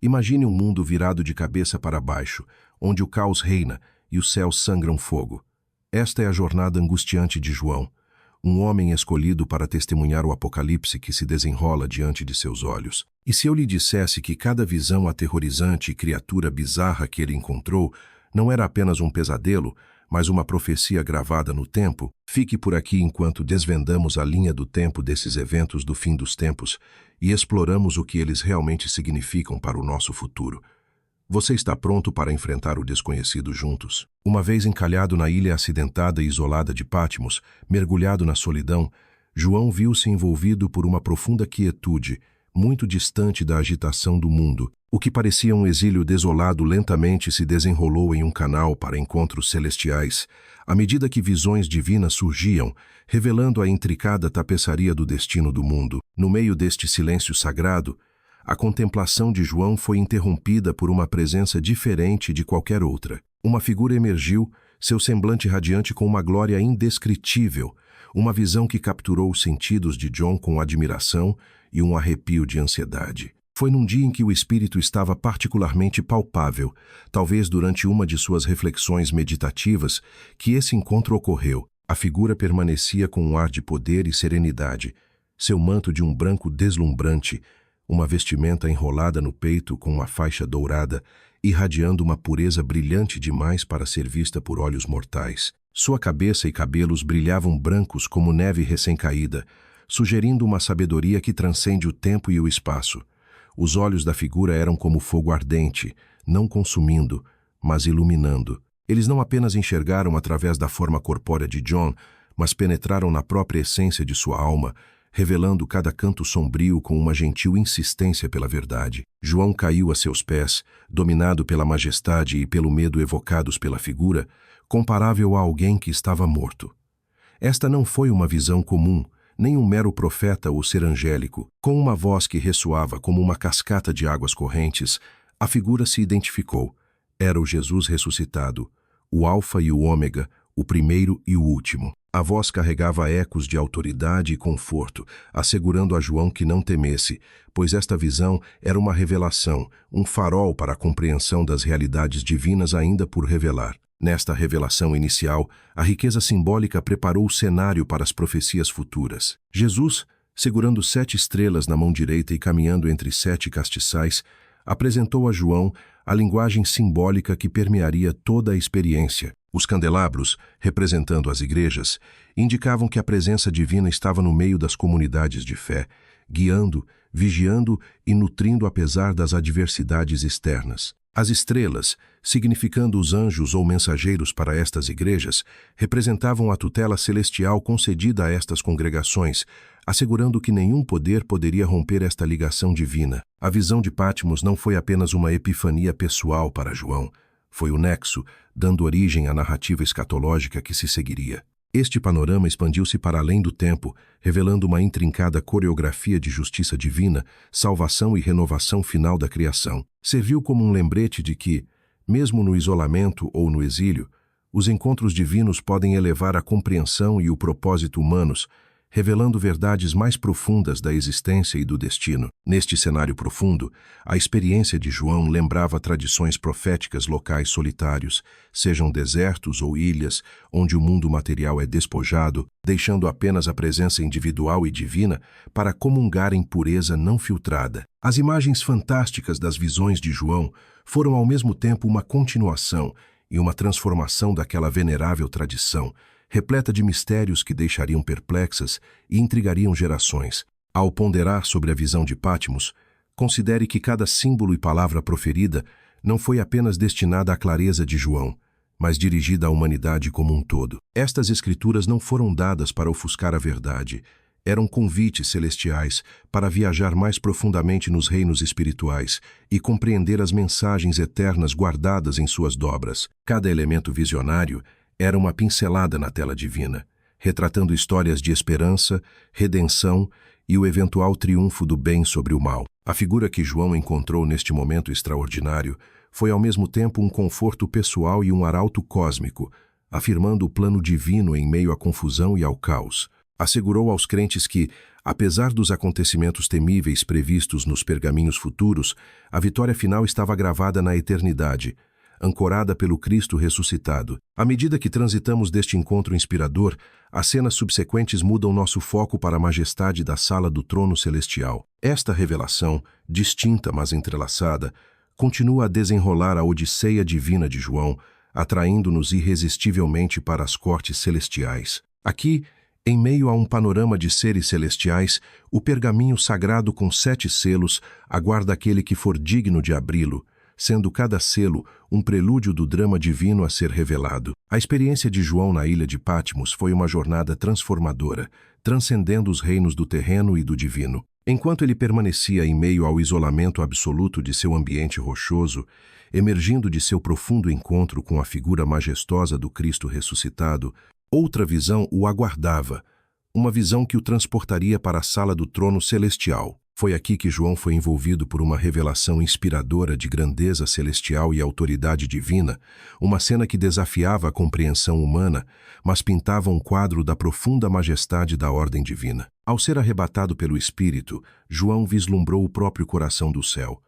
Imagine um mundo virado de cabeça para baixo, onde o caos reina e os céus sangram fogo. Esta é a jornada angustiante de João, um homem escolhido para testemunhar o apocalipse que se desenrola diante de seus olhos. E se eu lhe dissesse que cada visão aterrorizante e criatura bizarra que ele encontrou não era apenas um pesadelo, mas uma profecia gravada no tempo? Fique por aqui enquanto desvendamos a linha do tempo desses eventos do fim dos tempos e exploramos o que eles realmente significam para o nosso futuro. Você está pronto para enfrentar o desconhecido juntos? Uma vez encalhado na ilha acidentada e isolada de Patmos, mergulhado na solidão, João viu-se envolvido por uma profunda quietude, muito distante da agitação do mundo. O que parecia um exílio desolado lentamente se desenrolou em um canal para encontros celestiais, à medida que visões divinas surgiam, revelando a intricada tapeçaria do destino do mundo. No meio deste silêncio sagrado, a contemplação de João foi interrompida por uma presença diferente de qualquer outra. Uma figura emergiu, seu semblante radiante com uma glória indescritível, uma visão que capturou os sentidos de John com admiração e um arrepio de ansiedade. Foi num dia em que o espírito estava particularmente palpável, talvez durante uma de suas reflexões meditativas, que esse encontro ocorreu. A figura permanecia com um ar de poder e serenidade, seu manto de um branco deslumbrante, uma vestimenta enrolada no peito com uma faixa dourada, irradiando uma pureza brilhante demais para ser vista por olhos mortais. Sua cabeça e cabelos brilhavam brancos como neve recém-caída, sugerindo uma sabedoria que transcende o tempo e o espaço. Os olhos da figura eram como fogo ardente, não consumindo, mas iluminando. Eles não apenas enxergaram através da forma corpórea de John, mas penetraram na própria essência de sua alma, revelando cada canto sombrio com uma gentil insistência pela verdade. João caiu a seus pés, dominado pela majestade e pelo medo evocados pela figura, comparável a alguém que estava morto. Esta não foi uma visão comum, nem um mero profeta ou ser angélico. Com uma voz que ressoava como uma cascata de águas correntes, a figura se identificou. Era o Jesus ressuscitado, o Alfa e o Ômega, o primeiro e o último. A voz carregava ecos de autoridade e conforto, assegurando a João que não temesse, pois esta visão era uma revelação, um farol para a compreensão das realidades divinas ainda por revelar. Nesta revelação inicial, a riqueza simbólica preparou o cenário para as profecias futuras. Jesus, segurando 7 estrelas na mão direita e caminhando entre 7 castiçais, apresentou a João a linguagem simbólica que permearia toda a experiência. Os candelabros, representando as igrejas, indicavam que a presença divina estava no meio das comunidades de fé, guiando, vigiando e nutrindo apesar das adversidades externas. As estrelas, significando os anjos ou mensageiros para estas igrejas, representavam a tutela celestial concedida a estas congregações, assegurando que nenhum poder poderia romper esta ligação divina. A visão de Patmos não foi apenas uma epifania pessoal para João, foi o nexo, dando origem à narrativa escatológica que se seguiria. Este panorama expandiu-se para além do tempo, revelando uma intrincada coreografia de justiça divina, salvação e renovação final da criação. Serviu como um lembrete de que, mesmo no isolamento ou no exílio, os encontros divinos podem elevar a compreensão e o propósito humanos, revelando verdades mais profundas da existência e do destino. Neste cenário profundo, a experiência de João lembrava tradições proféticas locais solitários, sejam desertos ou ilhas, onde o mundo material é despojado, deixando apenas a presença individual e divina para comungar em pureza não filtrada. As imagens fantásticas das visões de João foram ao mesmo tempo uma continuação e uma transformação daquela venerável tradição, repleta de mistérios que deixariam perplexas e intrigariam gerações. Ao ponderar sobre a visão de Patmos, considere que cada símbolo e palavra proferida não foi apenas destinada à clareza de João, mas dirigida à humanidade como um todo. Estas escrituras não foram dadas para ofuscar a verdade, eram convites celestiais para viajar mais profundamente nos reinos espirituais e compreender as mensagens eternas guardadas em suas dobras. Cada elemento visionário era uma pincelada na tela divina, retratando histórias de esperança, redenção e o eventual triunfo do bem sobre o mal. A figura que João encontrou neste momento extraordinário foi ao mesmo tempo um conforto pessoal e um arauto cósmico, afirmando o plano divino em meio à confusão e ao caos. Assegurou aos crentes que, apesar dos acontecimentos temíveis previstos nos pergaminhos futuros, a vitória final estava gravada na eternidade, ancorada pelo Cristo ressuscitado. À medida que transitamos deste encontro inspirador, as cenas subsequentes mudam nosso foco para a majestade da sala do trono celestial. Esta revelação, distinta mas entrelaçada, continua a desenrolar a odisseia divina de João, atraindo-nos irresistivelmente para as cortes celestiais. Aqui, em meio a um panorama de seres celestiais, o pergaminho sagrado com 7 selos aguarda aquele que for digno de abri-lo, sendo cada selo um prelúdio do drama divino a ser revelado. A experiência de João na ilha de Patmos foi uma jornada transformadora, transcendendo os reinos do terreno e do divino. Enquanto ele permanecia em meio ao isolamento absoluto de seu ambiente rochoso, emergindo de seu profundo encontro com a figura majestosa do Cristo ressuscitado, outra visão o aguardava, uma visão que o transportaria para a sala do trono celestial. Foi aqui que João foi envolvido por uma revelação inspiradora de grandeza celestial e autoridade divina, uma cena que desafiava a compreensão humana, mas pintava um quadro da profunda majestade da ordem divina. Ao ser arrebatado pelo Espírito, João vislumbrou o próprio coração do céu.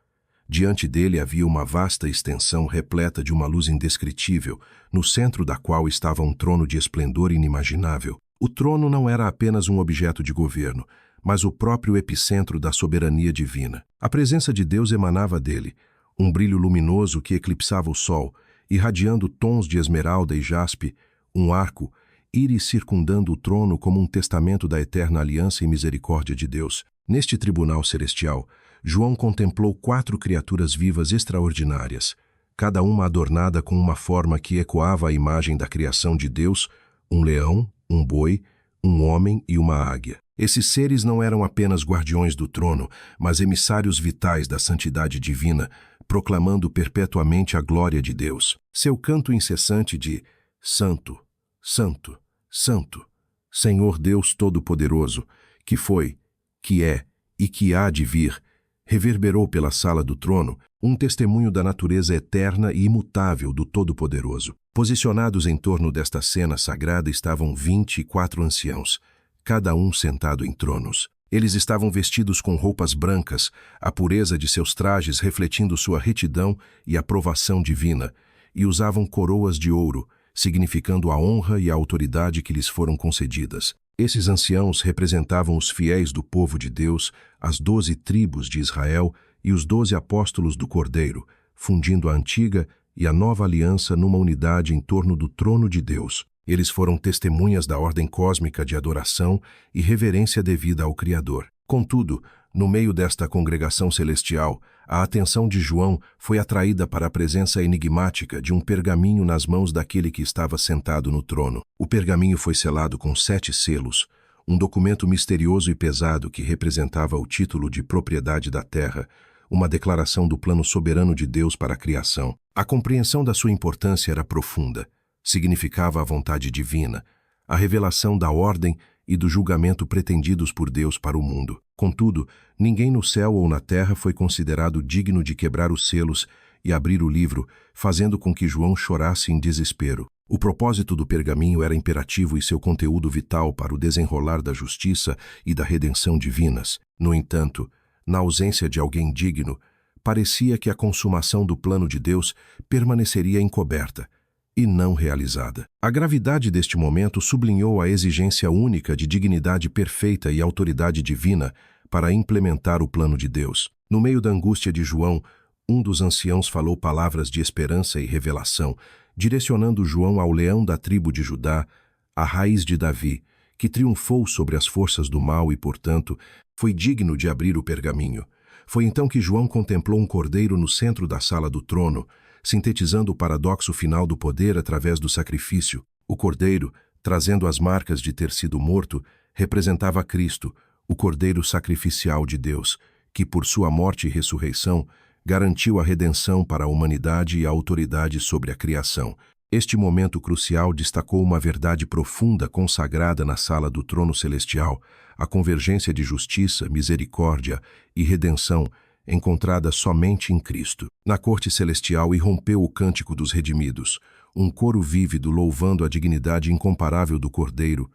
Diante dele havia uma vasta extensão repleta de uma luz indescritível, no centro da qual estava um trono de esplendor inimaginável. O trono não era apenas um objeto de governo, mas o próprio epicentro da soberania divina. A presença de Deus emanava dele, um brilho luminoso que eclipsava o sol, irradiando tons de esmeralda e jaspe, um arco, íris circundando o trono como um testamento da eterna aliança e misericórdia de Deus. Neste tribunal celestial, João contemplou 4 criaturas vivas extraordinárias, cada uma adornada com uma forma que ecoava a imagem da criação de Deus, um leão, um boi, um homem e uma águia. Esses seres não eram apenas guardiões do trono, mas emissários vitais da santidade divina, proclamando perpetuamente a glória de Deus. Seu canto incessante de Santo, Santo, Santo, Senhor Deus Todo-Poderoso, que foi, que é e que há de vir, reverberou pela sala do trono, um testemunho da natureza eterna e imutável do Todo-Poderoso. Posicionados em torno desta cena sagrada estavam 24 anciãos, cada um sentado em tronos. Eles estavam vestidos com roupas brancas, a pureza de seus trajes refletindo sua retidão e aprovação divina, e usavam coroas de ouro, significando a honra e a autoridade que lhes foram concedidas. Esses anciãos representavam os fiéis do povo de Deus, as 12 tribos de Israel e os 12 apóstolos do Cordeiro, fundindo a antiga e a nova aliança numa unidade em torno do trono de Deus. Eles foram testemunhas da ordem cósmica de adoração e reverência devida ao Criador. Contudo, no meio desta congregação celestial, a atenção de João foi atraída para a presença enigmática de um pergaminho nas mãos daquele que estava sentado no trono. O pergaminho foi selado com 7 selos, um documento misterioso e pesado que representava o título de propriedade da terra, uma declaração do plano soberano de Deus para a criação. A compreensão da sua importância era profunda. Significava a vontade divina, a revelação da ordem e do julgamento pretendidos por Deus para o mundo. Contudo, ninguém no céu ou na terra foi considerado digno de quebrar os selos e abrir o livro, fazendo com que João chorasse em desespero. O propósito do pergaminho era imperativo e seu conteúdo vital para o desenrolar da justiça e da redenção divinas. No entanto, na ausência de alguém digno, parecia que a consumação do plano de Deus permaneceria encoberta e não realizada. A gravidade deste momento sublinhou a exigência única de dignidade perfeita e autoridade divina para implementar o plano de Deus. No meio da angústia de João, um dos anciãos falou palavras de esperança e revelação, direcionando João ao leão da tribo de Judá, a raiz de Davi, que triunfou sobre as forças do mal e, portanto, foi digno de abrir o pergaminho. Foi então que João contemplou um cordeiro no centro da sala do trono, sintetizando o paradoxo final do poder através do sacrifício. O cordeiro, trazendo as marcas de ter sido morto, representava Cristo, o cordeiro sacrificial de Deus, que por sua morte e ressurreição garantiu a redenção para a humanidade e a autoridade sobre a criação. Este momento crucial destacou uma verdade profunda consagrada na sala do trono celestial, a convergência de justiça, misericórdia e redenção encontrada somente em Cristo. Na corte celestial irrompeu o cântico dos redimidos, um coro vívido louvando a dignidade incomparável do Cordeiro,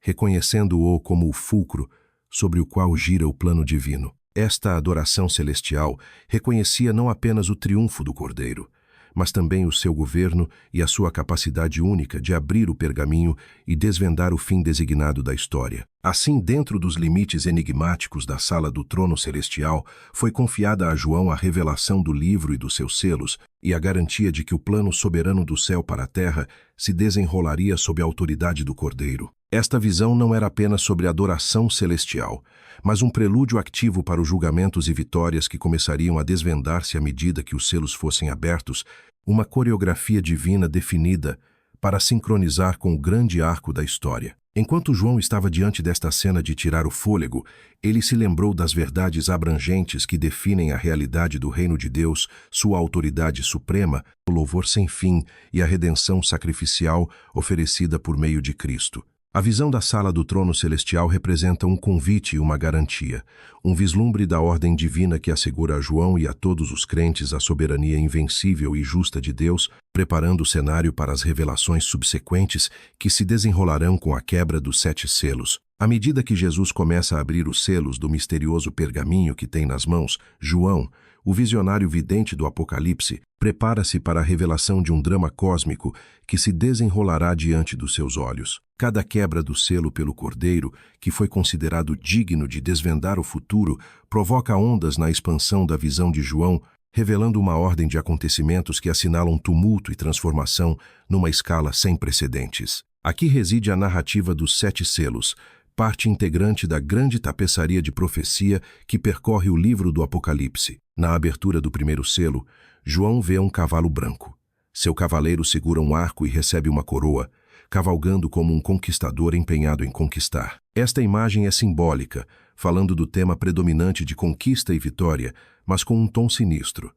reconhecendo-o como o fulcro sobre o qual gira o plano divino. Esta adoração celestial reconhecia não apenas o triunfo do Cordeiro, mas também o seu governo e a sua capacidade única de abrir o pergaminho e desvendar o fim designado da história. Assim, dentro dos limites enigmáticos da sala do trono celestial, foi confiada a João a revelação do livro e dos seus selos e a garantia de que o plano soberano do céu para a terra se desenrolaria sob a autoridade do Cordeiro. Esta visão não era apenas sobre adoração celestial, mas um prelúdio ativo para os julgamentos e vitórias que começariam a desvendar-se à medida que os selos fossem abertos, uma coreografia divina definida para sincronizar com o grande arco da história. Enquanto João estava diante desta cena de tirar o fôlego, ele se lembrou das verdades abrangentes que definem a realidade do reino de Deus, sua autoridade suprema, o louvor sem fim e a redenção sacrificial oferecida por meio de Cristo. A visão da sala do trono celestial representa um convite e uma garantia, um vislumbre da ordem divina que assegura a João e a todos os crentes a soberania invencível e justa de Deus, preparando o cenário para as revelações subsequentes que se desenrolarão com a quebra dos 7 selos. À medida que Jesus começa a abrir os selos do misterioso pergaminho que tem nas mãos, João, o visionário vidente do Apocalipse, prepara-se para a revelação de um drama cósmico que se desenrolará diante dos seus olhos. Cada quebra do selo pelo Cordeiro, que foi considerado digno de desvendar o futuro, provoca ondas na expansão da visão de João, revelando uma ordem de acontecimentos que assinalam tumulto e transformação numa escala sem precedentes. Aqui reside a narrativa dos 7 selos, parte integrante da grande tapeçaria de profecia que percorre o livro do Apocalipse. Na abertura do primeiro selo, João vê um cavalo branco. Seu cavaleiro segura um arco e recebe uma coroa, cavalgando como um conquistador empenhado em conquistar. Esta imagem é simbólica, falando do tema predominante de conquista e vitória, mas com um tom sinistro.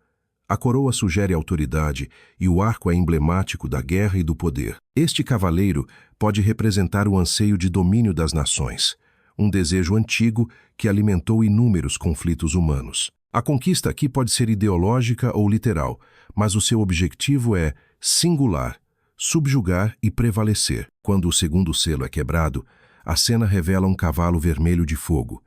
A coroa sugere autoridade e o arco é emblemático da guerra e do poder. Este cavaleiro pode representar o anseio de domínio das nações, um desejo antigo que alimentou inúmeros conflitos humanos. A conquista aqui pode ser ideológica ou literal, mas o seu objetivo é singular, subjugar e prevalecer. Quando o segundo selo é quebrado, a cena revela um cavalo vermelho de fogo.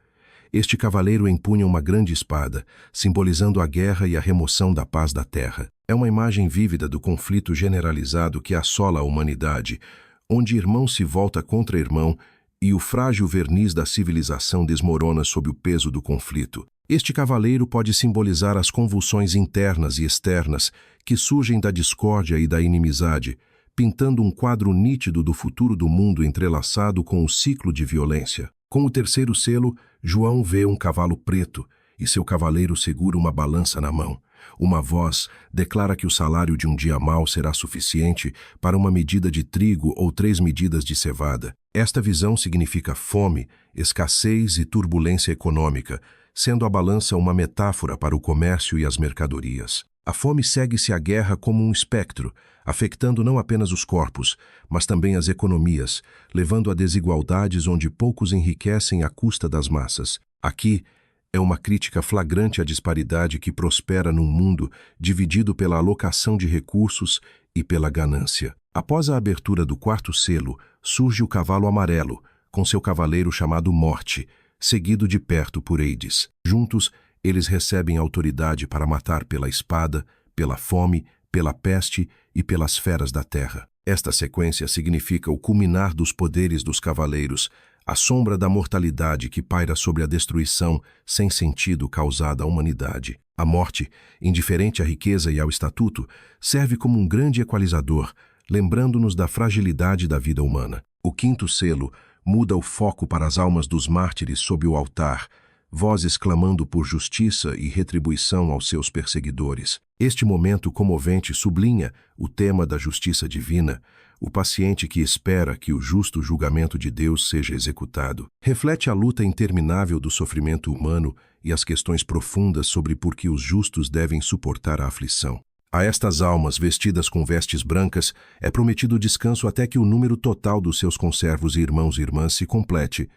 Este cavaleiro empunha uma grande espada, simbolizando a guerra e a remoção da paz da terra. É uma imagem vívida do conflito generalizado que assola a humanidade, onde irmão se volta contra irmão e o frágil verniz da civilização desmorona sob o peso do conflito. Este cavaleiro pode simbolizar as convulsões internas e externas que surgem da discórdia e da inimizade, pintando um quadro nítido do futuro do mundo entrelaçado com o ciclo de violência. Com o terceiro selo, João vê um cavalo preto e seu cavaleiro segura uma balança na mão. Uma voz declara que o salário de um dia mau será suficiente para uma medida de trigo ou 3 medidas de cevada. Esta visão significa fome, escassez e turbulência econômica, sendo a balança uma metáfora para o comércio e as mercadorias. A fome segue-se à guerra como um espectro, afetando não apenas os corpos, mas também as economias, levando a desigualdades onde poucos enriquecem à custa das massas. Aqui é uma crítica flagrante à disparidade que prospera num mundo dividido pela alocação de recursos e pela ganância. Após a abertura do quarto selo, surge o cavalo amarelo, com seu cavaleiro chamado Morte, seguido de perto por Eides. Juntos, eles recebem autoridade para matar pela espada, pela fome, pela peste e pelas feras da terra. Esta sequência significa o culminar dos poderes dos cavaleiros, a sombra da mortalidade que paira sobre a destruição sem sentido causada à humanidade. A morte, indiferente à riqueza e ao estatuto, serve como um grande equalizador, lembrando-nos da fragilidade da vida humana. O quinto selo muda o foco para as almas dos mártires sob o altar, vozes clamando por justiça e retribuição aos seus perseguidores. Este momento comovente sublinha o tema da justiça divina, o paciente que espera que o justo julgamento de Deus seja executado. Reflete a luta interminável do sofrimento humano e as questões profundas sobre por que os justos devem suportar a aflição. A estas almas, vestidas com vestes brancas, é prometido descanso até que o número total dos seus conservos e irmãos e irmãs se complete,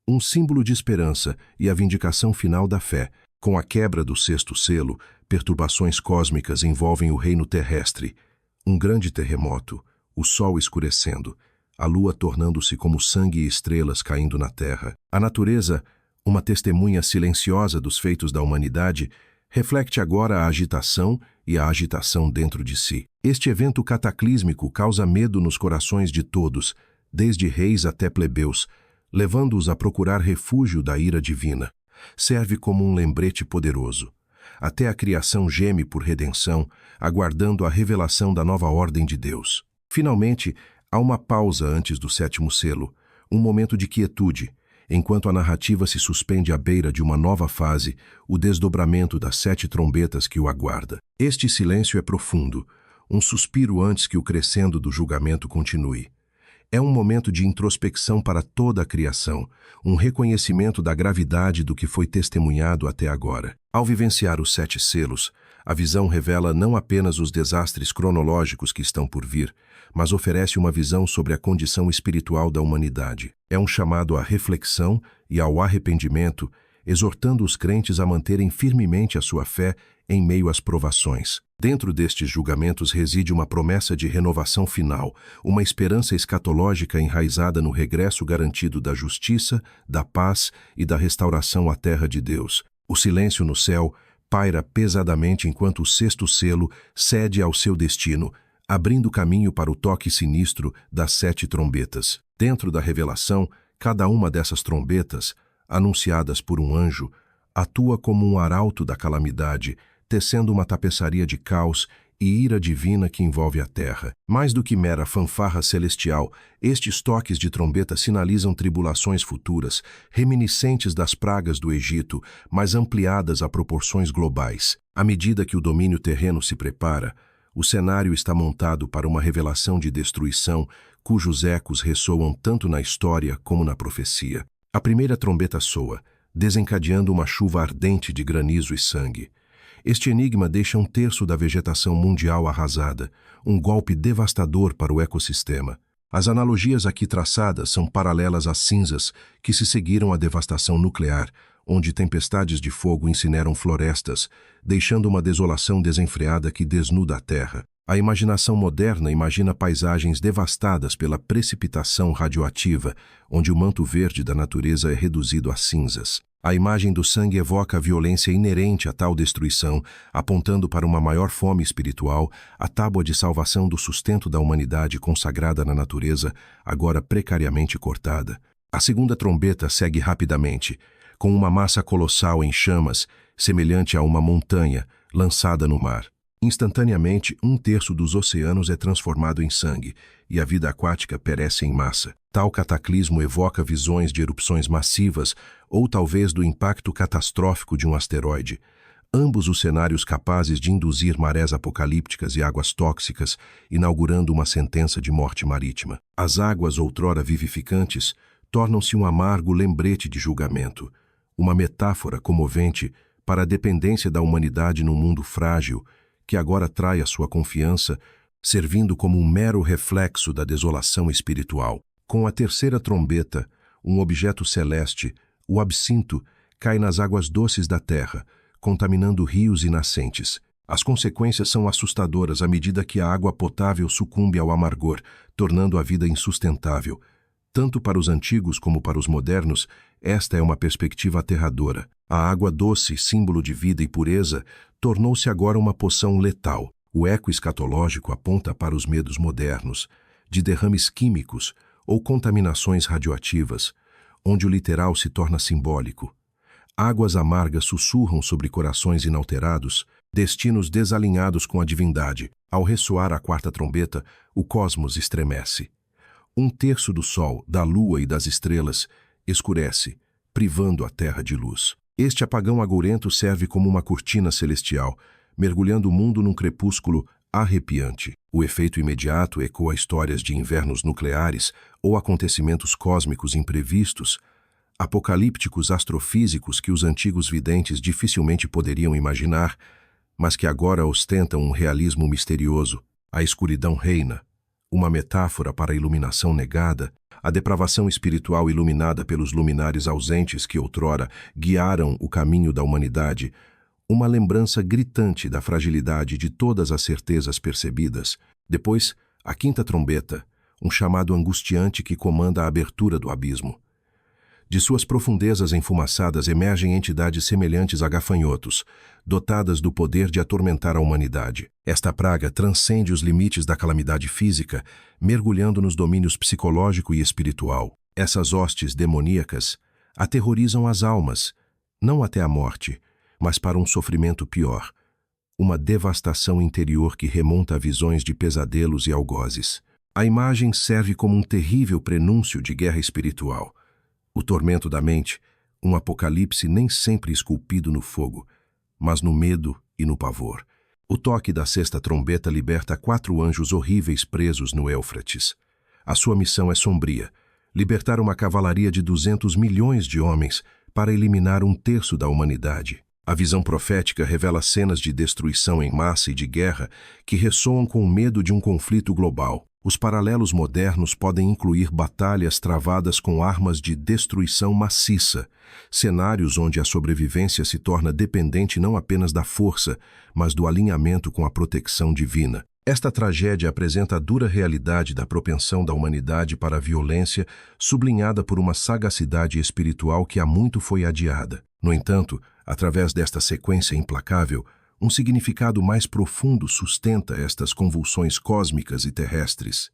um símbolo de esperança e a vindicação final da fé. Com a quebra do sexto selo, perturbações cósmicas envolvem o reino terrestre. Um grande terremoto, o sol escurecendo, a lua tornando-se como sangue e estrelas caindo na terra. A natureza, uma testemunha silenciosa dos feitos da humanidade, reflete agora a agitação e a agitação dentro de si. Este evento cataclísmico causa medo nos corações de todos, desde reis até plebeus, levando-os a procurar refúgio da ira divina. Serve como um lembrete poderoso. Até a criação geme por redenção, aguardando a revelação da nova ordem de Deus. Finalmente, há uma pausa antes do sétimo selo, um momento de quietude, enquanto a narrativa se suspende à beira de uma nova fase, o desdobramento das 7 trombetas que o aguarda. Este silêncio é profundo, um suspiro antes que o crescendo do julgamento continue. É um momento de introspecção para toda a criação, um reconhecimento da gravidade do que foi testemunhado até agora. Ao vivenciar os 7 selos, a visão revela não apenas os desastres cronológicos que estão por vir, mas oferece uma visão sobre a condição espiritual da humanidade. É um chamado à reflexão e ao arrependimento, exortando os crentes a manterem firmemente a sua fé em meio às provações. Dentro destes julgamentos reside uma promessa de renovação final, uma esperança escatológica enraizada no regresso garantido da justiça, da paz e da restauração à terra de Deus. O silêncio no céu paira pesadamente enquanto o 6º selo cede ao seu destino, abrindo caminho para o toque sinistro das 7 trombetas. Dentro da revelação, cada uma dessas trombetas, anunciadas por um anjo, atua como um arauto da calamidade, tecendo uma tapeçaria de caos e ira divina que envolve a terra. Mais do que mera fanfarra celestial, estes toques de trombeta sinalizam tribulações futuras, reminiscentes das pragas do Egito, mas ampliadas a proporções globais. À medida que o domínio terreno se prepara, o cenário está montado para uma revelação de destruição, cujos ecos ressoam tanto na história como na profecia. A primeira trombeta soa, desencadeando uma chuva ardente de granizo e sangue. Este enigma deixa 1/3 da vegetação mundial arrasada, um golpe devastador para o ecossistema. As analogias aqui traçadas são paralelas às cinzas que se seguiram à devastação nuclear, onde tempestades de fogo incineram florestas, deixando uma desolação desenfreada que desnuda a terra. A imaginação moderna imagina paisagens devastadas pela precipitação radioativa, onde o manto verde da natureza é reduzido a cinzas. A imagem do sangue evoca a violência inerente a tal destruição, apontando para uma maior fome espiritual, a tábua de salvação do sustento da humanidade consagrada na natureza, agora precariamente cortada. A segunda trombeta segue rapidamente, com uma massa colossal em chamas, semelhante a uma montanha, lançada no mar. Instantaneamente, 1/3 dos oceanos é transformado em sangue, e a vida aquática perece em massa. Tal cataclismo evoca visões de erupções massivas ou talvez do impacto catastrófico de um asteroide. Ambos os cenários capazes de induzir marés apocalípticas e águas tóxicas, inaugurando uma sentença de morte marítima. As águas outrora vivificantes tornam-se um amargo lembrete de julgamento, uma metáfora comovente para a dependência da humanidade num mundo frágil, que agora trai a sua confiança, servindo como um mero reflexo da desolação espiritual. Com a terceira trombeta, um objeto celeste, o absinto, cai nas águas doces da terra, contaminando rios e nascentes. As consequências são assustadoras à medida que a água potável sucumbe ao amargor, tornando a vida insustentável. Tanto para os antigos como para os modernos, esta é uma perspectiva aterradora. A água doce, símbolo de vida e pureza, tornou-se agora uma poção letal. O eco escatológico aponta para os medos modernos, de derrames químicos ou contaminações radioativas, onde o literal se torna simbólico. Águas amargas sussurram sobre corações inalterados, destinos desalinhados com a divindade. Ao ressoar a quarta trombeta, o cosmos estremece. 1/3 do sol, da lua e das estrelas escurece, privando a terra de luz. Este apagão agourento serve como uma cortina celestial, mergulhando o mundo num crepúsculo arrepiante. O efeito imediato ecoa histórias de invernos nucleares ou acontecimentos cósmicos imprevistos, apocalípticos astrofísicos que os antigos videntes dificilmente poderiam imaginar, mas que agora ostentam um realismo misterioso. A escuridão reina, uma metáfora para a iluminação negada, a depravação espiritual iluminada pelos luminares ausentes que outrora guiaram o caminho da humanidade, uma lembrança gritante da fragilidade de todas as certezas percebidas. Depois, a quinta trombeta, um chamado angustiante que comanda a abertura do abismo. De suas profundezas enfumaçadas emergem entidades semelhantes a gafanhotos, dotadas do poder de atormentar a humanidade. Esta praga transcende os limites da calamidade física, mergulhando nos domínios psicológico e espiritual. Essas hostes demoníacas aterrorizam as almas, não até a morte, mas para um sofrimento pior, uma devastação interior que remonta a visões de pesadelos e algozes. A imagem serve como um terrível prenúncio de guerra espiritual. O tormento da mente, um apocalipse nem sempre esculpido no fogo, mas no medo e no pavor. O toque da sexta trombeta liberta 4 anjos horríveis presos no Éufrates. A sua missão é sombria: libertar uma cavalaria de 200 milhões de homens para eliminar 1/3 da humanidade. A visão profética revela cenas de destruição em massa e de guerra que ressoam com o medo de um conflito global. Os paralelos modernos podem incluir batalhas travadas com armas de destruição maciça, cenários onde a sobrevivência se torna dependente não apenas da força, mas do alinhamento com a proteção divina. Esta tragédia apresenta a dura realidade da propensão da humanidade para a violência, sublinhada por uma sagacidade espiritual que há muito foi adiada. No entanto, através desta sequência implacável, um significado mais profundo sustenta estas convulsões cósmicas e terrestres.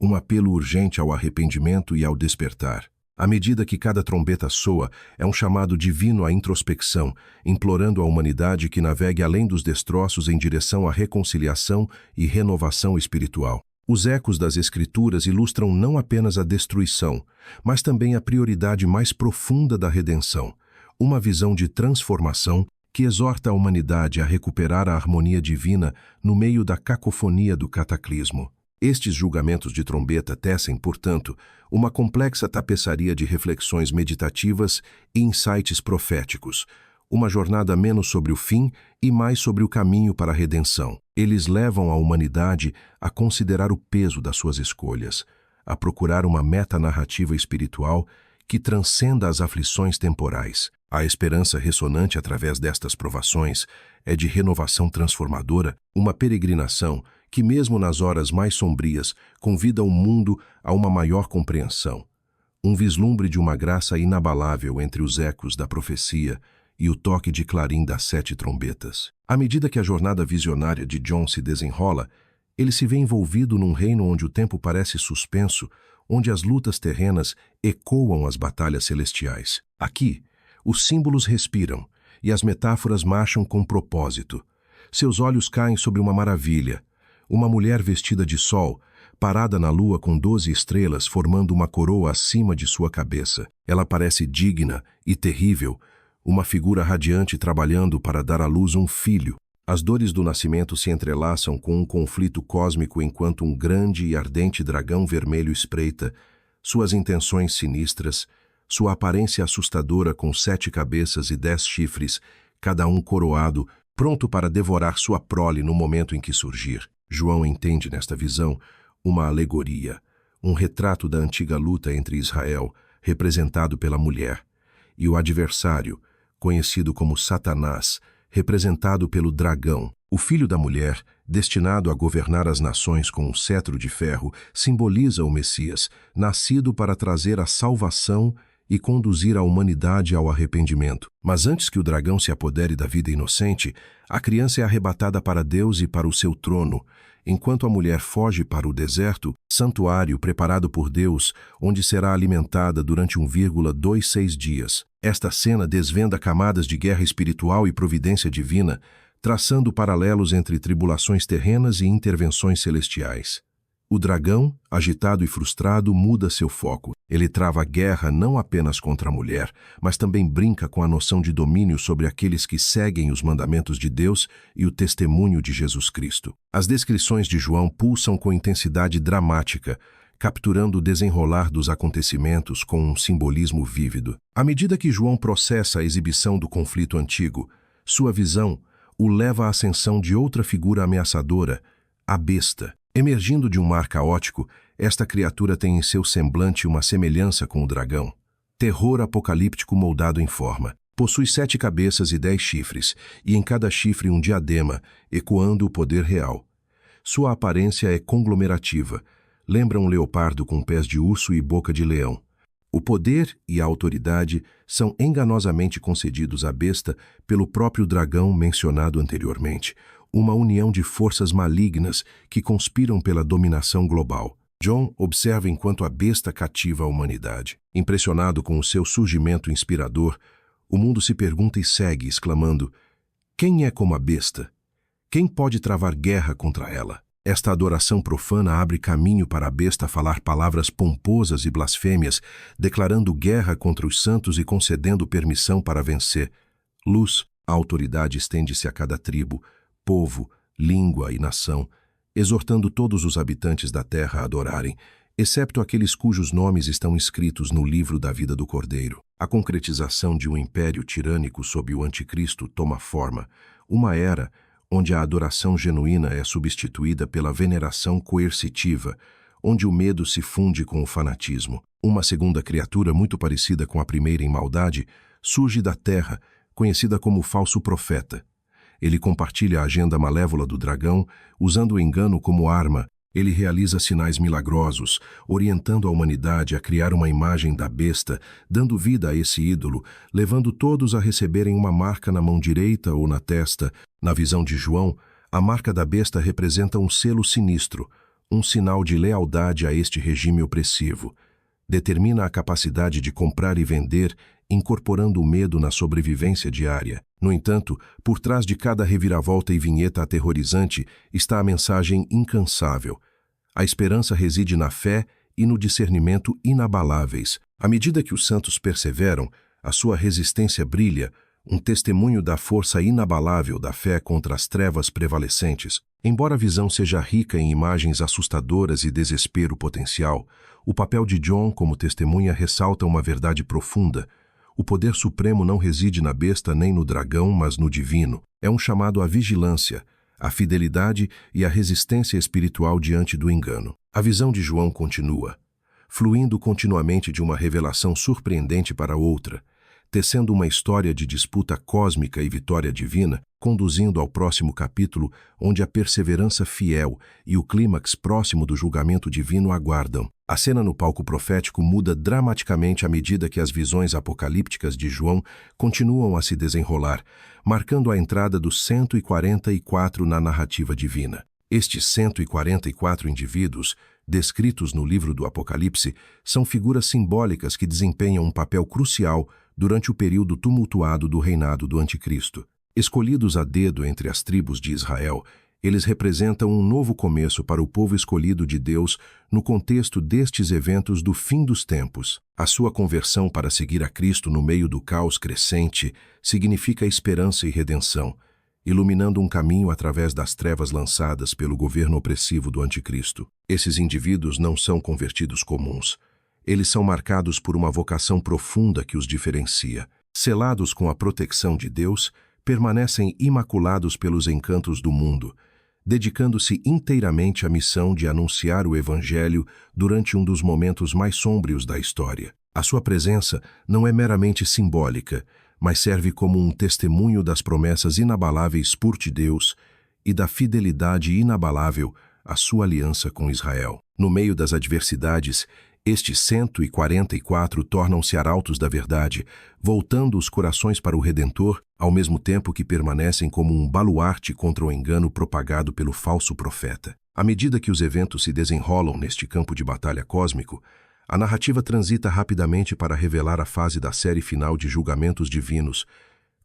Um apelo urgente ao arrependimento e ao despertar. À medida que cada trombeta soa, é um chamado divino à introspecção, implorando à humanidade que navegue além dos destroços em direção à reconciliação e renovação espiritual. Os ecos das Escrituras ilustram não apenas a destruição, mas também a prioridade mais profunda da redenção, uma visão de transformação que exorta a humanidade a recuperar a harmonia divina no meio da cacofonia do cataclismo. Estes julgamentos de trombeta tecem, portanto, uma complexa tapeçaria de reflexões meditativas e insights proféticos, uma jornada menos sobre o fim e mais sobre o caminho para a redenção. Eles levam a humanidade a considerar o peso das suas escolhas, a procurar uma metanarrativa espiritual que transcenda as aflições temporais. A esperança ressonante através destas provações é de renovação transformadora, uma peregrinação que, mesmo nas horas mais sombrias, convida o mundo a uma maior compreensão. Um vislumbre de uma graça inabalável entre os ecos da profecia e o toque de clarim das 7 trombetas. À medida que a jornada visionária de John se desenrola, ele se vê envolvido num reino onde o tempo parece suspenso, onde as lutas terrenas ecoam as batalhas celestiais. Aqui, os símbolos respiram e as metáforas marcham com propósito. Seus olhos caem sobre uma maravilha, uma mulher vestida de sol, parada na lua com 12 estrelas formando uma coroa acima de sua cabeça. Ela parece digna e terrível, uma figura radiante trabalhando para dar à luz um filho. As dores do nascimento se entrelaçam com um conflito cósmico enquanto um grande e ardente dragão vermelho espreita, suas intenções sinistras, sua aparência assustadora com 7 cabeças e 10 chifres, cada um coroado, pronto para devorar sua prole no momento em que surgir. João entende nesta visão uma alegoria, um retrato da antiga luta entre Israel, representado pela mulher, e o adversário, conhecido como Satanás, representado pelo dragão. O filho da mulher, destinado a governar as nações com um cetro de ferro, simboliza o Messias, nascido para trazer a salvação e conduzir a humanidade ao arrependimento. Mas antes que o dragão se apodere da vida inocente, a criança é arrebatada para Deus e para o seu trono, enquanto a mulher foge para o deserto, santuário preparado por Deus, onde será alimentada durante 1,26 dias. Esta cena desvenda camadas de guerra espiritual e providência divina, traçando paralelos entre tribulações terrenas e intervenções celestiais. O dragão, agitado e frustrado, muda seu foco. Ele trava a guerra não apenas contra a mulher, mas também brinca com a noção de domínio sobre aqueles que seguem os mandamentos de Deus e o testemunho de Jesus Cristo. As descrições de João pulsam com intensidade dramática, capturando o desenrolar dos acontecimentos com um simbolismo vívido. À medida que João processa a exibição do conflito antigo, sua visão o leva à ascensão de outra figura ameaçadora, a besta. Emergindo de um mar caótico, esta criatura tem em seu semblante uma semelhança com o dragão. Terror apocalíptico moldado em forma. Possui 7 cabeças e 10 chifres, e em cada chifre um diadema, ecoando o poder real. Sua aparência é conglomerativa, lembra um leopardo com pés de urso e boca de leão. O poder e a autoridade são enganosamente concedidos à besta pelo próprio dragão mencionado anteriormente, uma união de forças malignas que conspiram pela dominação global. Jon observa enquanto a besta cativa a humanidade. Impressionado com o seu surgimento inspirador, o mundo se pergunta e segue, exclamando: quem é como a besta? Quem pode travar guerra contra ela? Esta adoração profana abre caminho para a besta falar palavras pomposas e blasfêmias, declarando guerra contra os santos e concedendo permissão para vencer. Luz, a autoridade estende-se a cada tribo, povo, língua e nação, exortando todos os habitantes da terra a adorarem, excepto aqueles cujos nomes estão escritos no livro da vida do Cordeiro. A concretização de um império tirânico sob o anticristo toma forma, uma era onde a adoração genuína é substituída pela veneração coercitiva, onde o medo se funde com o fanatismo. Uma segunda criatura muito parecida com a primeira em maldade surge da terra, conhecida como falso profeta. Ele compartilha a agenda malévola do dragão, usando o engano como arma. Ele realiza sinais milagrosos, orientando a humanidade a criar uma imagem da besta, dando vida a esse ídolo, levando todos a receberem uma marca na mão direita ou na testa. Na visão de João, a marca da besta representa um selo sinistro, um sinal de lealdade a este regime opressivo. Determina a capacidade de comprar e vender, incorporando o medo na sobrevivência diária. No entanto, por trás de cada reviravolta e vinheta aterrorizante está a mensagem incansável. A esperança reside na fé e no discernimento inabaláveis. À medida que os santos perseveram, a sua resistência brilha, um testemunho da força inabalável da fé contra as trevas prevalecentes. Embora a visão seja rica em imagens assustadoras e desespero potencial, o papel de Jon como testemunha ressalta uma verdade profunda. O poder supremo não reside na besta nem no dragão, mas no divino. É um chamado à vigilância, à fidelidade e à resistência espiritual diante do engano. A visão de João continua, fluindo continuamente de uma revelação surpreendente para outra, tecendo uma história de disputa cósmica e vitória divina, conduzindo ao próximo capítulo, onde a perseverança fiel e o clímax próximo do julgamento divino aguardam. A cena no palco profético muda dramaticamente à medida que as visões apocalípticas de João continuam a se desenrolar, marcando a entrada dos 144 na narrativa divina. Estes 144 indivíduos, descritos no livro do Apocalipse, são figuras simbólicas que desempenham um papel crucial durante o período tumultuado do reinado do Anticristo. Escolhidos a dedo entre as tribos de Israel, eles representam um novo começo para o povo escolhido de Deus no contexto destes eventos do fim dos tempos. A sua conversão para seguir a Cristo no meio do caos crescente significa esperança e redenção, iluminando um caminho através das trevas lançadas pelo governo opressivo do Anticristo. Esses indivíduos não são convertidos comuns. Eles são marcados por uma vocação profunda que os diferencia. Selados com a proteção de Deus, permanecem imaculados pelos encantos do mundo, dedicando-se inteiramente à missão de anunciar o Evangelho durante um dos momentos mais sômbrios da história. A sua presença não é meramente simbólica, mas serve como um testemunho das promessas inabaláveis por Deus e da fidelidade inabalável à sua aliança com Israel. No meio das adversidades, estes 144 tornam-se arautos da verdade, voltando os corações para o Redentor, ao mesmo tempo que permanecem como um baluarte contra o engano propagado pelo falso profeta. À medida que os eventos se desenrolam neste campo de batalha cósmico, a narrativa transita rapidamente para revelar a fase da série final de julgamentos divinos,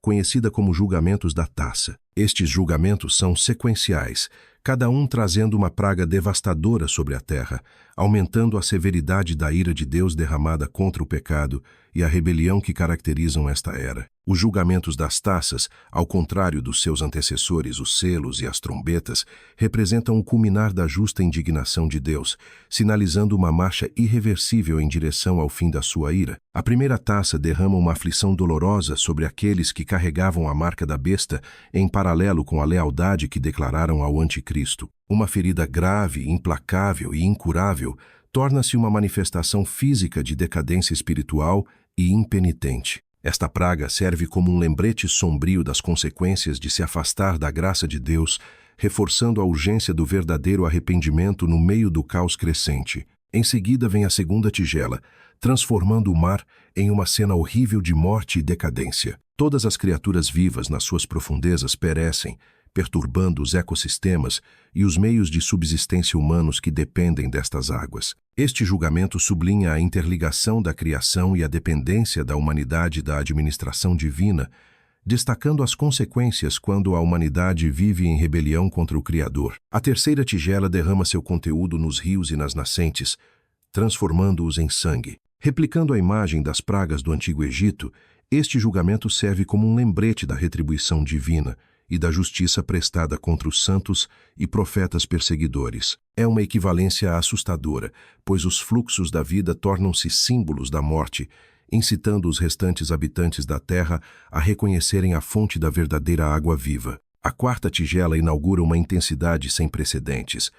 conhecida como julgamentos da taça. Estes julgamentos são sequenciais, cada um trazendo uma praga devastadora sobre a terra, aumentando a severidade da ira de Deus derramada contra o pecado e a rebelião que caracterizam esta era. Os julgamentos das taças, ao contrário dos seus antecessores, os selos e as trombetas, representam o culminar da justa indignação de Deus, sinalizando uma marcha irreversível em direção ao fim da sua ira. A primeira taça derrama uma aflição dolorosa sobre aqueles que carregavam a marca da besta em paralelo com a lealdade que declararam ao Anticristo. Uma ferida grave, implacável e incurável torna-se uma manifestação física de decadência espiritual e impenitente. Esta praga serve como um lembrete sombrio das consequências de se afastar da graça de Deus, reforçando a urgência do verdadeiro arrependimento no meio do caos crescente. Em seguida vem a segunda tigela, transformando o mar em uma cena horrível de morte e decadência. Todas as criaturas vivas nas suas profundezas perecem, perturbando os ecossistemas e os meios de subsistência humanos que dependem destas águas. Este julgamento sublinha a interligação da criação e a dependência da humanidade da administração divina, destacando as consequências quando a humanidade vive em rebelião contra o Criador. A terceira tigela derrama seu conteúdo nos rios e nas nascentes, transformando-os em sangue. Replicando a imagem das pragas do Antigo Egito, este julgamento serve como um lembrete da retribuição divina e da justiça prestada contra os santos e profetas perseguidores. É uma equivalência assustadora, pois os fluxos da vida tornam-se símbolos da morte, incitando os restantes habitantes da terra a reconhecerem a fonte da verdadeira água viva. A quarta tigela inaugura uma intensidade sem precedentes,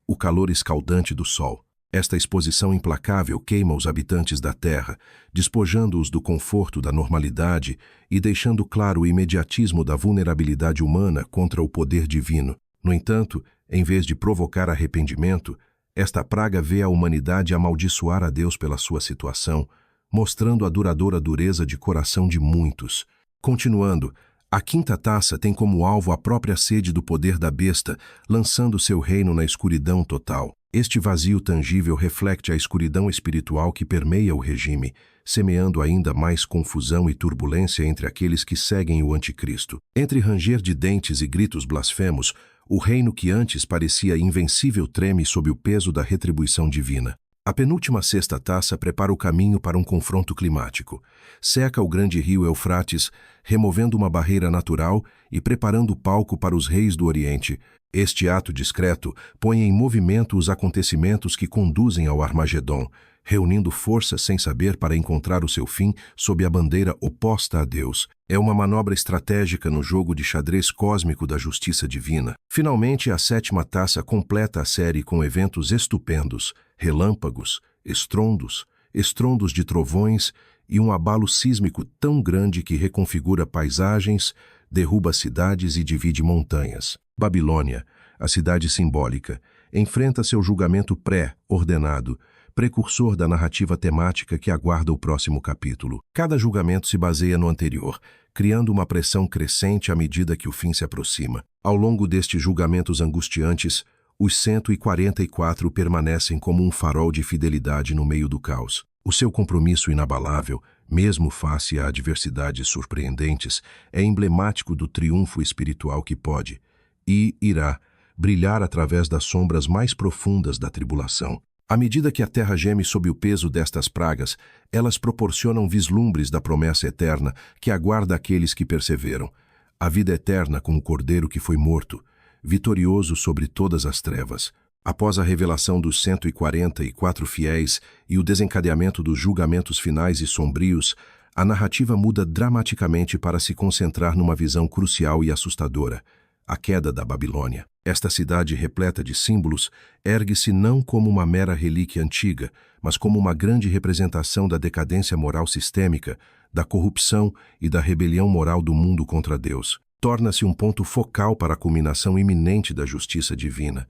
o calor escaldante do sol. Esta exposição implacável queima os habitantes da terra, despojando-os do conforto da normalidade e deixando claro o imediatismo da vulnerabilidade humana contra o poder divino. No entanto, em vez de provocar arrependimento, esta praga vê a humanidade amaldiçoar a Deus pela sua situação, mostrando a duradoura dureza de coração de muitos. Continuando, a quinta taça tem como alvo a própria sede do poder da besta, lançando seu reino na escuridão total. Este vazio tangível reflete a escuridão espiritual que permeia o regime, semeando ainda mais confusão e turbulência entre aqueles que seguem o anticristo. Entre ranger de dentes e gritos blasfemos, o reino que antes parecia invencível treme sob o peso da retribuição divina. A penúltima sexta taça prepara o caminho para um confronto climático. Seca o grande rio Eufrates, removendo uma barreira natural e preparando o palco para os reis do Oriente. Este ato discreto põe em movimento os acontecimentos que conduzem ao Armagedon, reunindo forças sem saber para encontrar o seu fim sob a bandeira oposta a Deus. É uma manobra estratégica no jogo de xadrez cósmico da justiça divina. Finalmente, a sétima taça completa a série com eventos estupendos, relâmpagos, estrondos de trovões e um abalo sísmico tão grande que reconfigura paisagens, derruba cidades e divide montanhas. Babilônia, a cidade simbólica, enfrenta seu julgamento pré-ordenado, precursor da narrativa temática que aguarda o próximo capítulo. Cada julgamento se baseia no anterior, criando uma pressão crescente à medida que o fim se aproxima. Ao longo destes julgamentos angustiantes, os 144 permanecem como um farol de fidelidade no meio do caos. O seu compromisso inabalável, mesmo face a adversidades surpreendentes, é emblemático do triunfo espiritual que pode, e irá, brilhar através das sombras mais profundas da tribulação. À medida que a terra geme sob o peso destas pragas, elas proporcionam vislumbres da promessa eterna que aguarda aqueles que perseveram. A vida eterna com o Cordeiro que foi morto, vitorioso sobre todas as trevas. Após a revelação dos 144 fiéis e o desencadeamento dos julgamentos finais e sombrios, a narrativa muda dramaticamente para se concentrar numa visão crucial e assustadora: a queda da Babilônia. Esta cidade repleta de símbolos ergue-se não como uma mera relíquia antiga, mas como uma grande representação da decadência moral sistêmica, da corrupção e da rebelião moral do mundo contra Deus. Torna-se um ponto focal para a culminação iminente da justiça divina.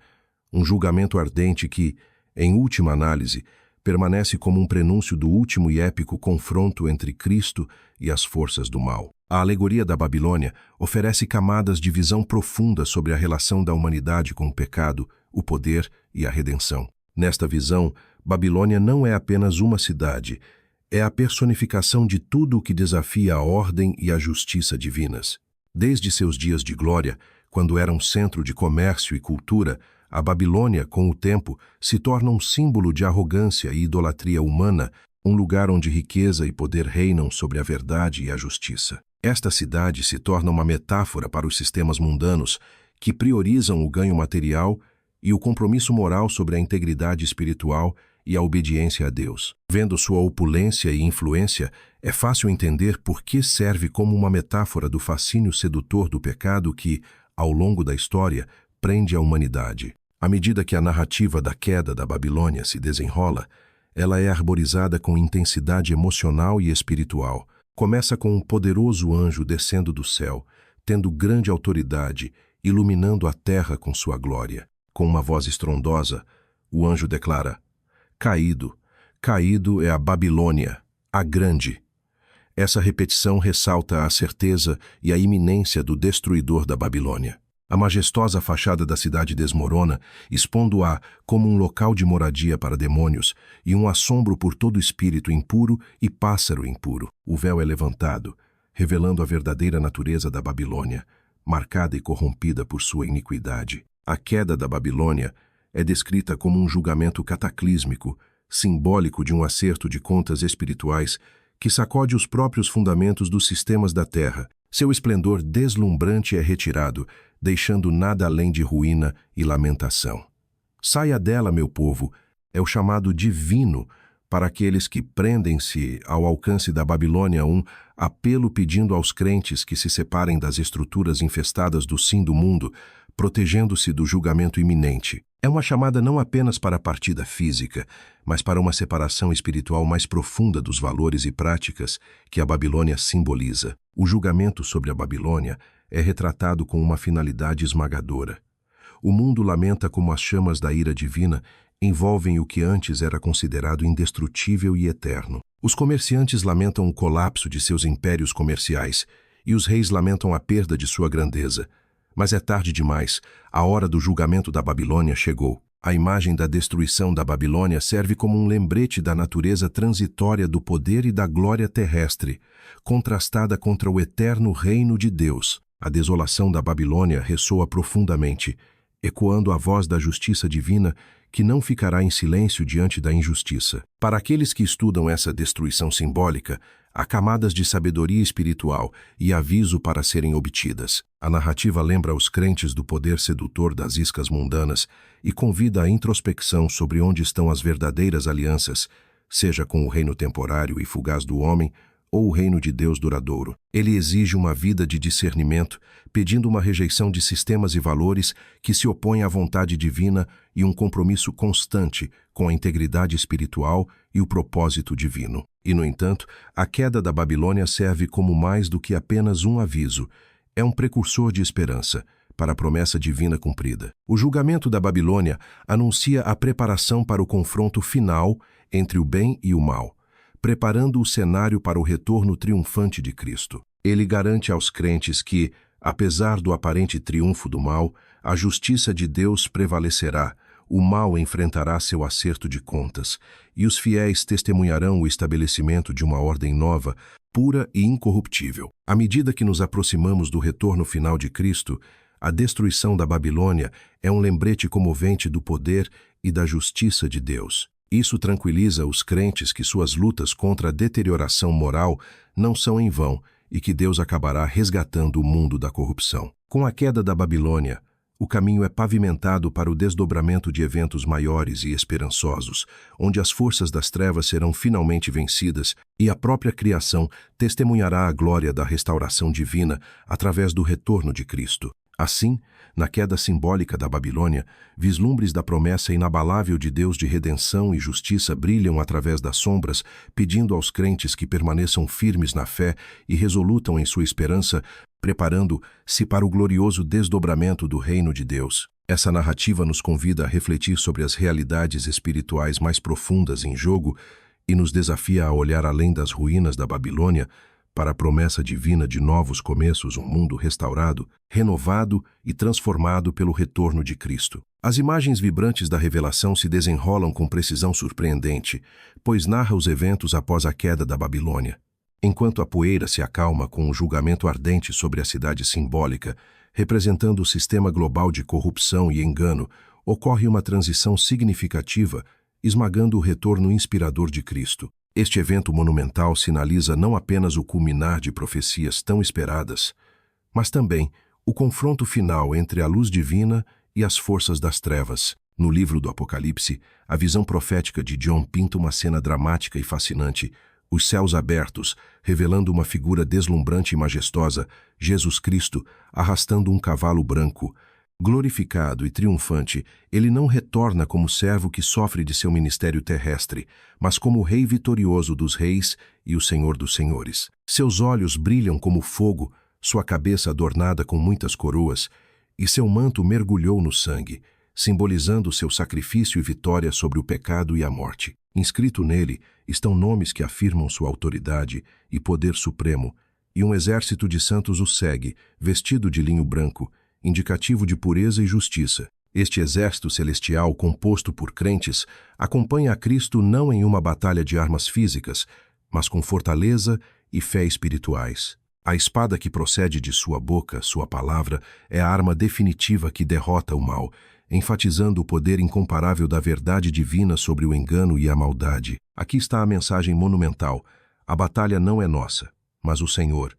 Um julgamento ardente que, em última análise, permanece como um prenúncio do último e épico confronto entre Cristo e as forças do mal. A alegoria da Babilônia oferece camadas de visão profunda sobre a relação da humanidade com o pecado, o poder e a redenção. Nesta visão, Babilônia não é apenas uma cidade, é a personificação de tudo o que desafia a ordem e a justiça divinas. Desde seus dias de glória, quando era um centro de comércio e cultura, a Babilônia, com o tempo, se torna um símbolo de arrogância e idolatria humana, um lugar onde riqueza e poder reinam sobre a verdade e a justiça. Esta cidade se torna uma metáfora para os sistemas mundanos que priorizam o ganho material e o compromisso moral sobre a integridade espiritual e a obediência a Deus. Vendo sua opulência e influência, é fácil entender por que serve como uma metáfora do fascínio sedutor do pecado que, ao longo da história, prende a humanidade. À medida que a narrativa da queda da Babilônia se desenrola, ela é arborizada com intensidade emocional e espiritual. Começa com um poderoso anjo descendo do céu, tendo grande autoridade iluminando a terra com sua glória. Com uma voz estrondosa, o anjo declara: Caído, caído é a Babilônia, a grande. Essa repetição ressalta a certeza e a iminência do destruidor da Babilônia. A majestosa fachada da cidade desmorona, expondo-a como um local de moradia para demônios e um assombro por todo espírito impuro e pássaro impuro. O véu é levantado, revelando a verdadeira natureza da Babilônia, marcada e corrompida por sua iniquidade. A queda da Babilônia é descrita como um julgamento cataclísmico, simbólico de um acerto de contas espirituais que sacode os próprios fundamentos dos sistemas da terra. Seu esplendor deslumbrante é retirado, deixando nada além de ruína e lamentação. Saia dela, meu povo, é o chamado divino para aqueles que prendem-se ao alcance da Babilônia, um apelo pedindo aos crentes que se separem das estruturas infestadas do sim do mundo, protegendo-se do julgamento iminente. É uma chamada não apenas para a partida física, mas para uma separação espiritual mais profunda dos valores e práticas que a Babilônia simboliza. O julgamento sobre a Babilônia é retratado com uma finalidade esmagadora. O mundo lamenta como as chamas da ira divina envolvem o que antes era considerado indestrutível e eterno. Os comerciantes lamentam o colapso de seus impérios comerciais e os reis lamentam a perda de sua grandeza. Mas é tarde demais, a hora do julgamento da Babilônia chegou. A imagem da destruição da Babilônia serve como um lembrete da natureza transitória do poder e da glória terrestre, contrastada contra o eterno reino de Deus. A desolação da Babilônia ressoa profundamente, ecoando a voz da justiça divina que não ficará em silêncio diante da injustiça. Para aqueles que estudam essa destruição simbólica, há camadas de sabedoria espiritual e aviso para serem obtidas. A narrativa lembra os crentes do poder sedutor das iscas mundanas e convida à introspecção sobre onde estão as verdadeiras alianças, seja com o reino temporário e fugaz do homem, ou o reino de Deus duradouro. Ele exige uma vida de discernimento, pedindo uma rejeição de sistemas e valores que se opõem à vontade divina e um compromisso constante com a integridade espiritual e o propósito divino. E, no entanto, a queda da Babilônia serve como mais do que apenas um aviso. É um precursor de esperança para a promessa divina cumprida. O julgamento da Babilônia anuncia a preparação para o confronto final entre o bem e o mal, preparando o cenário para o retorno triunfante de Cristo. Ele garante aos crentes que, apesar do aparente triunfo do mal, a justiça de Deus prevalecerá, o mal enfrentará seu acerto de contas, e os fiéis testemunharão o estabelecimento de uma ordem nova, pura e incorruptível. À medida que nos aproximamos do retorno final de Cristo, a destruição da Babilônia é um lembrete comovente do poder e da justiça de Deus. Isso tranquiliza os crentes que suas lutas contra a deterioração moral não são em vão e que Deus acabará resgatando o mundo da corrupção. Com a queda da Babilônia, o caminho é pavimentado para o desdobramento de eventos maiores e esperançosos, onde as forças das trevas serão finalmente vencidas e a própria criação testemunhará a glória da restauração divina através do retorno de Cristo. Assim, na queda simbólica da Babilônia, vislumbres da promessa inabalável de Deus de redenção e justiça brilham através das sombras, pedindo aos crentes que permaneçam firmes na fé e resolutam em sua esperança, preparando-se para o glorioso desdobramento do reino de Deus. Essa narrativa nos convida a refletir sobre as realidades espirituais mais profundas em jogo e nos desafia a olhar além das ruínas da Babilônia para a promessa divina de novos começos, um mundo restaurado, renovado e transformado pelo retorno de Cristo. As imagens vibrantes da revelação se desenrolam com precisão surpreendente, pois narra os eventos após a queda da Babilônia. Enquanto a poeira se acalma com um julgamento ardente sobre a cidade simbólica, representando o sistema global de corrupção e engano, ocorre uma transição significativa, esmagando o retorno inspirador de Cristo. Este evento monumental sinaliza não apenas o culminar de profecias tão esperadas, mas também o confronto final entre a luz divina e as forças das trevas. No livro do Apocalipse, a visão profética de John pinta uma cena dramática e fascinante, os céus abertos, revelando uma figura deslumbrante e majestosa, Jesus Cristo, arrastando um cavalo branco. Glorificado e triunfante, ele não retorna como servo que sofre de seu ministério terrestre, mas como o Rei vitorioso dos reis e o Senhor dos senhores. Seus olhos brilham como fogo, sua cabeça adornada com muitas coroas, e seu manto mergulhou no sangue, simbolizando seu sacrifício e vitória sobre o pecado e a morte. Inscrito nele estão nomes que afirmam sua autoridade e poder supremo, e um exército de santos o segue, vestido de linho branco, indicativo de pureza e justiça. Este exército celestial, composto por crentes, acompanha a Cristo não em uma batalha de armas físicas, mas com fortaleza e fé espirituais. A espada que procede de sua boca, sua palavra, é a arma definitiva que derrota o mal, enfatizando o poder incomparável da verdade divina sobre o engano e a maldade. Aqui está a mensagem monumental: a batalha não é nossa, mas o Senhor,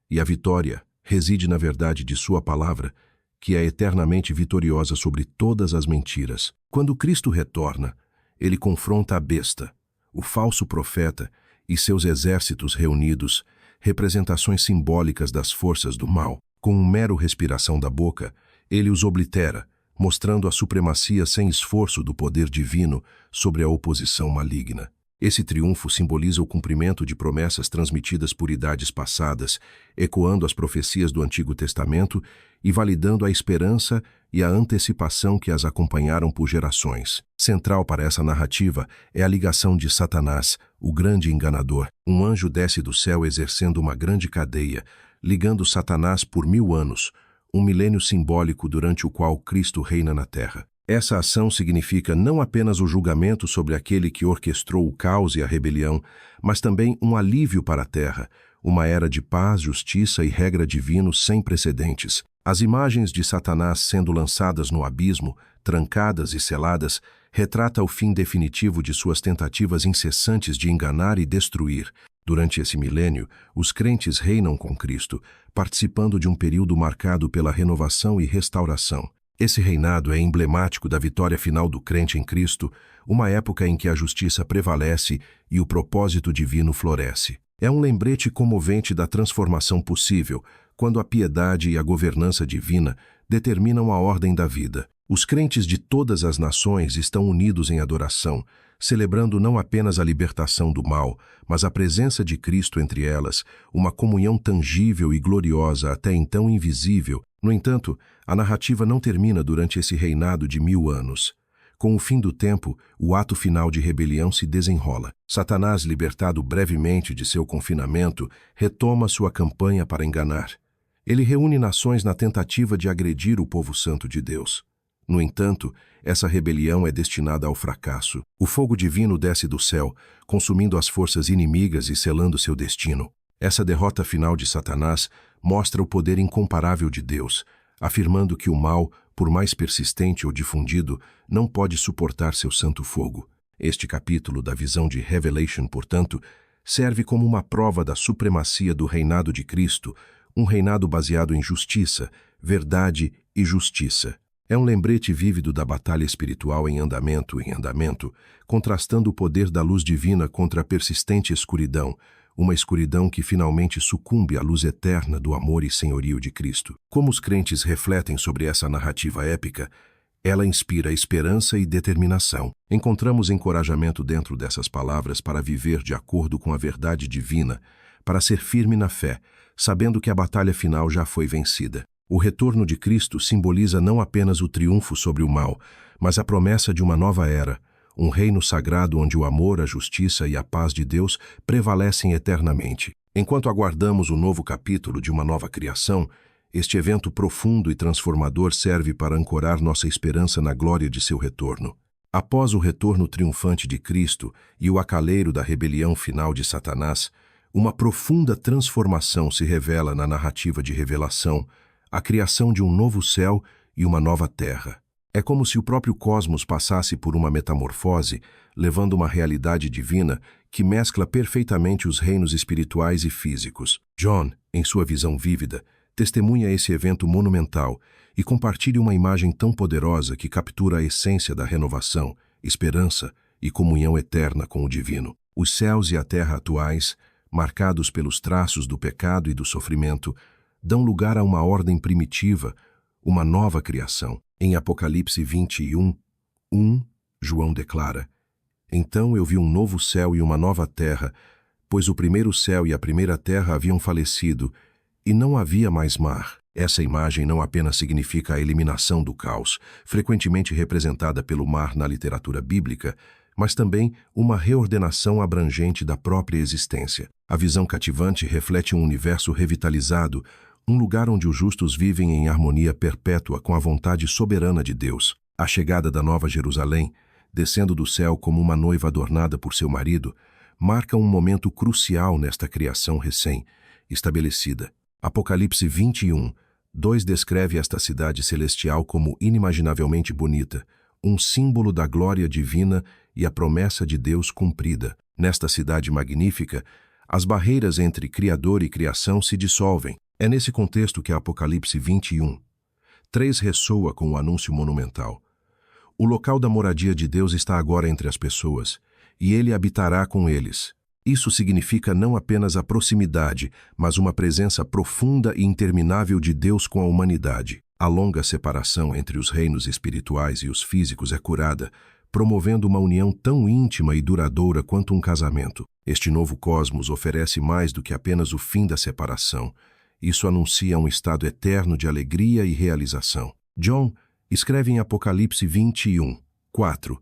e a vitória reside na verdade de sua palavra, que é eternamente vitoriosa sobre todas as mentiras. Quando Cristo retorna, ele confronta a besta, o falso profeta e seus exércitos reunidos, representações simbólicas das forças do mal. Com um mero respiração da boca, ele os oblitera, mostrando a supremacia sem esforço do poder divino sobre a oposição maligna. Esse triunfo simboliza o cumprimento de promessas transmitidas por idades passadas, ecoando as profecias do Antigo Testamento e validando a esperança e a antecipação que as acompanharam por gerações. Central para essa narrativa é a ligação de Satanás, o grande enganador. Um anjo desce do céu exercendo uma grande cadeia, ligando Satanás por 1000 anos, um milênio simbólico durante o qual Cristo reina na terra. Essa ação significa não apenas o julgamento sobre aquele que orquestrou o caos e a rebelião, mas também um alívio para a terra, uma era de paz, justiça e regra divino sem precedentes. As imagens de Satanás sendo lançadas no abismo, trancadas e seladas, retrata o fim definitivo de suas tentativas incessantes de enganar e destruir. Durante esse milênio, os crentes reinam com Cristo, participando de um período marcado pela renovação e restauração. Esse reinado é emblemático da vitória final do crente em Cristo, uma época em que a justiça prevalece e o propósito divino floresce. É um lembrete comovente da transformação possível, quando a piedade e a governança divina determinam a ordem da vida. Os crentes de todas as nações estão unidos em adoração, celebrando não apenas a libertação do mal, mas a presença de Cristo entre elas, uma comunhão tangível e gloriosa até então invisível. No entanto, a narrativa não termina durante esse reinado de 1000 anos. Com o fim do tempo, o ato final de rebelião se desenrola. Satanás, libertado brevemente de seu confinamento, retoma sua campanha para enganar. Ele reúne nações na tentativa de agredir o povo santo de Deus. No entanto, essa rebelião é destinada ao fracasso. O fogo divino desce do céu, consumindo as forças inimigas e selando seu destino. Essa derrota final de Satanás mostra o poder incomparável de Deus, afirmando que o mal, por mais persistente ou difundido, não pode suportar seu santo fogo. Este capítulo da visão de Revelation, portanto, serve como uma prova da supremacia do reinado de Cristo, um reinado baseado em justiça, verdade e justiça. É um lembrete vívido da batalha espiritual em andamento, contrastando o poder da luz divina contra a persistente escuridão, uma escuridão que finalmente sucumbe à luz eterna do amor e senhorio de Cristo. Como os crentes refletem sobre essa narrativa épica, ela inspira esperança e determinação. Encontramos encorajamento dentro dessas palavras para viver de acordo com a verdade divina, para ser firme na fé, sabendo que a batalha final já foi vencida. O retorno de Cristo simboliza não apenas o triunfo sobre o mal, mas a promessa de uma nova era, um reino sagrado onde o amor, a justiça e a paz de Deus prevalecem eternamente. Enquanto aguardamos o novo capítulo de uma nova criação, este evento profundo e transformador serve para ancorar nossa esperança na glória de seu retorno. Após o retorno triunfante de Cristo e o acaleiro da rebelião final de Satanás, uma profunda transformação se revela na narrativa de Revelação, a criação de um novo céu e uma nova terra. É como se o próprio cosmos passasse por uma metamorfose, levando uma realidade divina que mescla perfeitamente os reinos espirituais e físicos. John, em sua visão vívida, testemunha esse evento monumental e compartilha uma imagem tão poderosa que captura a essência da renovação, esperança e comunhão eterna com o divino. Os céus e a terra atuais, marcados pelos traços do pecado e do sofrimento, dão lugar a uma ordem primitiva, uma nova criação. Em Apocalipse 21:1, João declara: Então eu vi um novo céu e uma nova terra, pois o primeiro céu e a primeira terra haviam falecido, e não havia mais mar. Essa imagem não apenas significa a eliminação do caos, frequentemente representada pelo mar na literatura bíblica, mas também uma reordenação abrangente da própria existência. A visão cativante reflete um universo revitalizado, um lugar onde os justos vivem em harmonia perpétua com a vontade soberana de Deus. A chegada da Nova Jerusalém, descendo do céu como uma noiva adornada por seu marido, marca um momento crucial nesta criação recém-estabelecida. Apocalipse 21:2 descreve esta cidade celestial como inimaginavelmente bonita, um símbolo da glória divina e a promessa de Deus cumprida. Nesta cidade magnífica, as barreiras entre Criador e criação se dissolvem. É nesse contexto que Apocalipse 21:3 ressoa com o anúncio monumental. O local da moradia de Deus está agora entre as pessoas, e ele habitará com eles. Isso significa não apenas a proximidade, mas uma presença profunda e interminável de Deus com a humanidade. A longa separação entre os reinos espirituais e os físicos é curada, promovendo uma união tão íntima e duradoura quanto um casamento. Este novo cosmos oferece mais do que apenas o fim da separação. Isso anuncia um estado eterno de alegria e realização. John escreve em Apocalipse 21:4: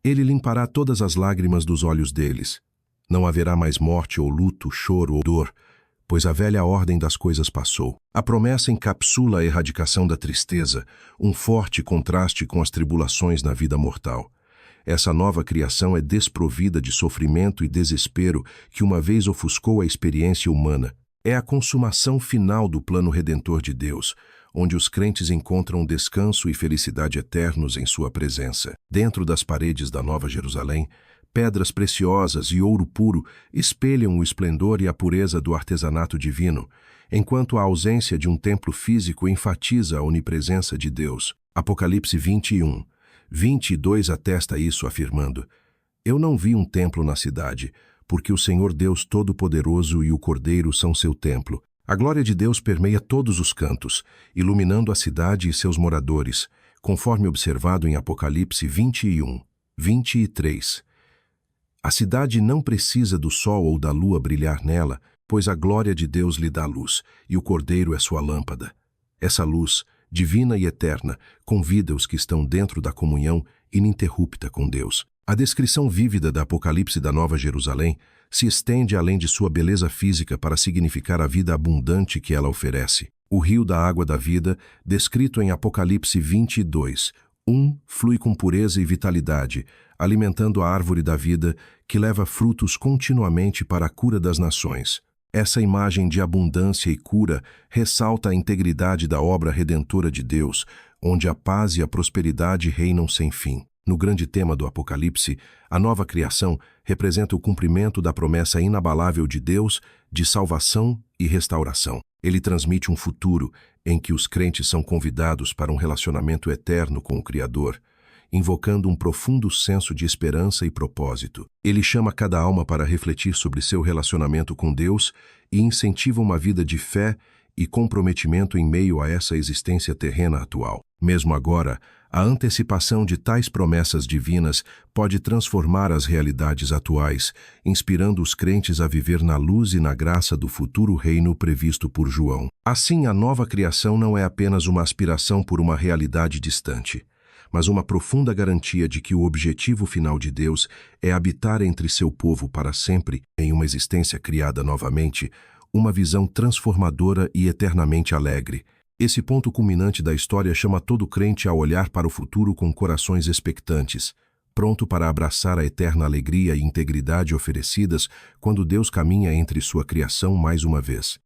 Ele limpará todas as lágrimas dos olhos deles. Não haverá mais morte ou luto, choro ou dor, pois a velha ordem das coisas passou. A promessa encapsula a erradicação da tristeza, um forte contraste com as tribulações na vida mortal. Essa nova criação é desprovida de sofrimento e desespero que uma vez ofuscou a experiência humana. É a consumação final do plano redentor de Deus, onde os crentes encontram descanso e felicidade eternos em sua presença. Dentro das paredes da Nova Jerusalém, pedras preciosas e ouro puro espelham o esplendor e a pureza do artesanato divino, enquanto a ausência de um templo físico enfatiza a onipresença de Deus. Apocalipse 21:22 atesta isso afirmando: Eu não vi um templo na cidade, porque o Senhor Deus Todo-Poderoso e o Cordeiro são seu templo. A glória de Deus permeia todos os cantos, iluminando a cidade e seus moradores, conforme observado em Apocalipse 21:23. A cidade não precisa do sol ou da lua brilhar nela, pois a glória de Deus lhe dá luz, e o Cordeiro é sua lâmpada. Essa luz, divina e eterna, convida os que estão dentro da comunhão ininterrupta com Deus. A descrição vívida da Apocalipse da Nova Jerusalém se estende além de sua beleza física para significar a vida abundante que ela oferece. O rio da água da vida, descrito em Apocalipse 22:1, flui com pureza e vitalidade, alimentando a árvore da vida, que leva frutos continuamente para a cura das nações. Essa imagem de abundância e cura ressalta a integridade da obra redentora de Deus, onde a paz e a prosperidade reinam sem fim. No grande tema do Apocalipse, a nova criação representa o cumprimento da promessa inabalável de Deus de salvação e restauração. Ele transmite um futuro em que os crentes são convidados para um relacionamento eterno com o Criador, invocando um profundo senso de esperança e propósito. Ele chama cada alma para refletir sobre seu relacionamento com Deus e incentiva uma vida de fé e comprometimento em meio a essa existência terrena atual. Mesmo agora, a antecipação de tais promessas divinas pode transformar as realidades atuais, inspirando os crentes a viver na luz e na graça do futuro reino previsto por João. Assim, a nova criação não é apenas uma aspiração por uma realidade distante, mas uma profunda garantia de que o objetivo final de Deus é habitar entre seu povo para sempre, em uma existência criada novamente, uma visão transformadora e eternamente alegre. Esse ponto culminante da história chama todo crente a olhar para o futuro com corações expectantes, pronto para abraçar a eterna alegria e integridade oferecidas quando Deus caminha entre sua criação mais uma vez.